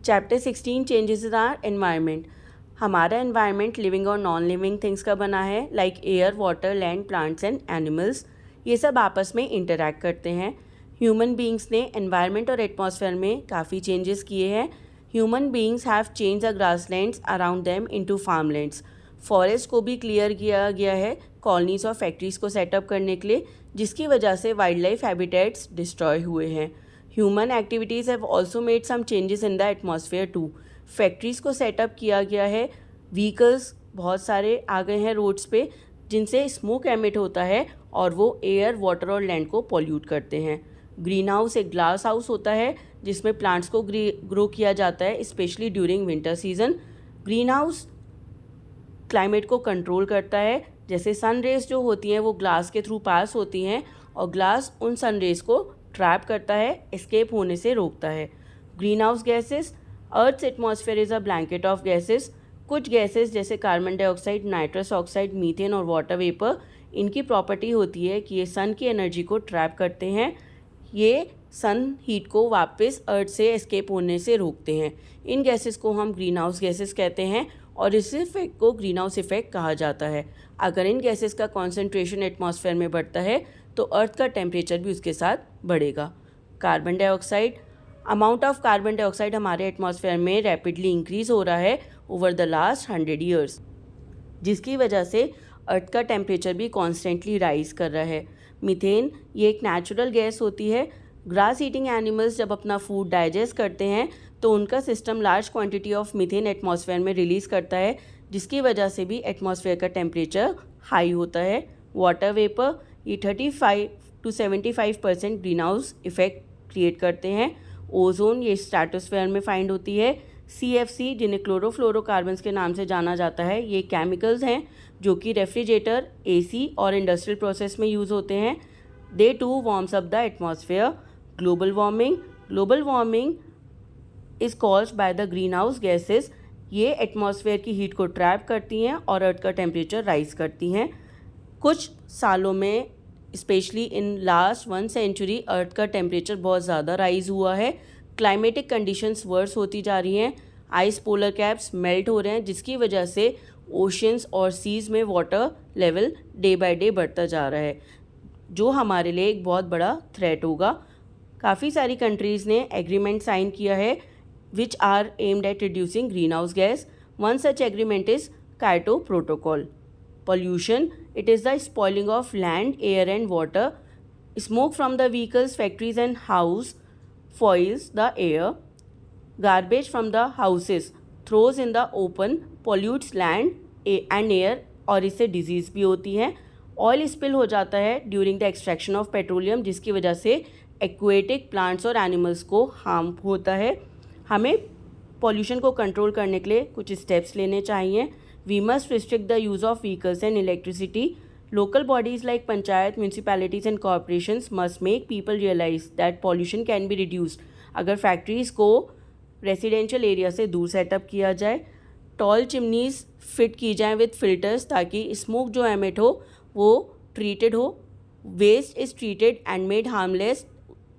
Chapter 16 changes in our environment. हमारा environment living और non living things का बना है, like air, water, land, plants and animals. ये सब आपस में इंटरैक्ट करते हैं। ह्यूमन बींग्स ने एनवायरनमेंट और एटमॉस्फेयर में काफ़ी चेंजेस किए हैं। Human beings have change the grasslands around them into farmlands. Forest को भी क्लियर किया गया है कॉलोनीज और फैक्ट्रीज को सेटअप करने के लिए, जिसकी वजह से वाइल्ड लाइफ हैबिटेट्स डिस्ट्रॉय हुए हैं। Human activities have also made some changes in the atmosphere too. Factories को सेटअप किया गया है, व्हीकल्स बहुत सारे आ गए हैं रोड्स पे, जिनसे स्मोक एमिट होता है और वो एयर, वाटर और लैंड को पॉल्यूट करते हैं। ग्रीन हाउस एक ग्लास हाउस होता है जिसमें प्लांट्स को ग्रो किया जाता है, specially during winter season. Green house climate को कंट्रोल करता है। जैसे सन रेज जो होती हैं वो ग्लास के थ्रू पास होती हैं और ग्लास उन सन रेज को ट्रैप करता है, एस्केप होने से रोकता है। Green house gases, earth's atmosphere is a blanket of gases. कुछ गैसेस जैसे carbon dioxide, nitrous oxide, methane और वाटर वेपर, इनकी प्रॉपर्टी होती है कि ये सन की एनर्जी को ट्रैप करते हैं। ये सन हीट को वापस अर्थ से एस्केप होने से रोकते हैं। इन गैसेस को हम ग्रीन हाउस गैसेस कहते हैं और इस इफेक्ट को ग्रीन हाउस इफेक्ट कहा जाता है। अगर इन गैसेस का कॉन्सेंट्रेशन एटमॉस्फेयर में बढ़ता है तो अर्थ का टेम्परेचर भी उसके साथ बढ़ेगा। Carbon dioxide, amount of carbon dioxide हमारे एटमॉस्फेयर में रैपिडली इंक्रीज़ हो रहा है ओवर द लास्ट 100 ईयर्स, जिसकी वजह से अर्थ का टेम्परेचर भी कॉन्स्टेंटली राइज कर रहा है। मीथेन, ये एक नेचुरल गैस होती है। ग्रास ईटिंग एनिमल्स जब अपना फूड डाइजेस्ट करते हैं तो उनका system large quantity of methane atmosphere में रिलीज़ करता है, जिसकी वजह से भी एटमॉस्फेयर का टेम्परेचर हाई होता है। वाटर वेपर, ये 35 to 75% green house effect create करते हैं। ओजोन, ये स्ट्रेटोस्फेयर में फाइंड होती है। CFC, जिन्हें क्लोरोफ्लोरोकार्बन्स के नाम से जाना जाता है, ये केमिकल्स हैं जो कि रेफ्रिजरेटर, AC और इंडस्ट्रियल प्रोसेस में यूज़ होते हैं। They too warms up the atmosphere. Global warming is caused by the green house gases. ये एटमॉस्फेयर की हीट को ट्रैप करती हैं और अर्थ का टेम्परेचर राइज करती हैं। कुछ सालों में, स्पेशली इन लास्ट 1 सेंचुरी, अर्थ का टेम्परेचर बहुत ज़्यादा राइज हुआ है। क्लाइमेटिक कंडीशंस वर्स होती जा रही हैं। आइस पोलर कैप्स मेल्ट हो रहे हैं, जिसकी वजह से ओशंस और सीज़ में water level day by day बढ़ता जा रहा है, जो हमारे लिए एक बहुत बड़ा थ्रेट होगा। काफ़ी सारी कंट्रीज़ ने एग्रीमेंट साइन किया है which are aimed at reducing greenhouse gas. One such agreement is Kyoto Protocol. Pollution, it is the spoiling of land, air and water. Smoke from the vehicles, factories and house foils the air. Garbage from the houses throws in the open pollutes land and air और इससे disease भी होती है। Oil spill हो जाता है during the extraction of petroleum, जिसकी वजह से एक्वेटिक प्लांट्स और एनिमल्स को हार्म होता है। हमें पॉल्यूशन को कंट्रोल करने के लिए कुछ स्टेप्स लेने चाहिए। We must restrict the use of vehicles and electricity. Local bodies like panchayat, municipalities and corporations must make people realise that pollution can be reduced. अगर फैक्ट्रीज़ को रेसिडेंशियल एरिया से दूर सेटअप किया जाए, टॉल चिमनीज़ फिट की जाएँ विद फिल्टर्स, ताकि smoke जो एमिट हो वो ट्रीटेड हो। Waste is treated and made harmless,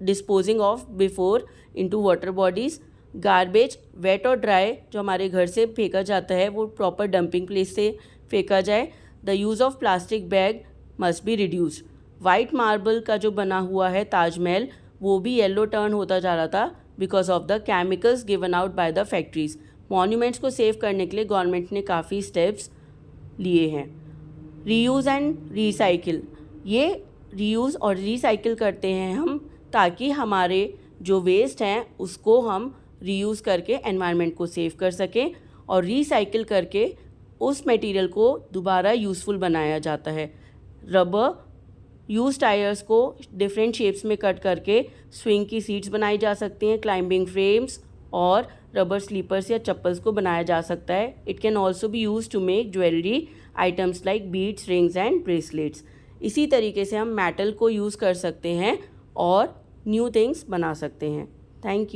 disposing of before into water bodies. Garbage, wet और ड्राई, जो हमारे घर से फेंका जाता है वो प्रॉपर डंपिंग प्लेस से फेंका जाए। The use of plastic bag must be reduced. White marble का जो बना हुआ है ताजमहल, वो भी येलो टर्न होता जा रहा था because of the chemicals given out by the factories. Monuments को सेव करने के लिए गवर्नमेंट ने काफ़ी स्टेप्स लिए हैं। रीयूज़ एंड रिसाइकिल, ये रीयूज़ और रिसाइकिल करते हैं हम, ताकि हमारे जो वेस्ट हैं उसको हम रीयूज़ करके एनवायरनमेंट को सेव कर सकें, और रिसाइकिल करके उस मटेरियल को दोबारा यूज़फुल बनाया जाता है। रबर, यूज़ टायर्स को डिफरेंट शेप्स में कट करके स्विंग की सीट्स बनाई जा सकती हैं। क्लाइंबिंग फ्रेम्स और रबर स्लीपर्स या चप्पल्स को बनाया जा सकता है। It can also be use to make jewellery items like beads, rings and bracelets. इसी तरीके से हम मेटल को यूज़ कर सकते हैं और न्यू थिंग्स बना सकते हैं। Thank you.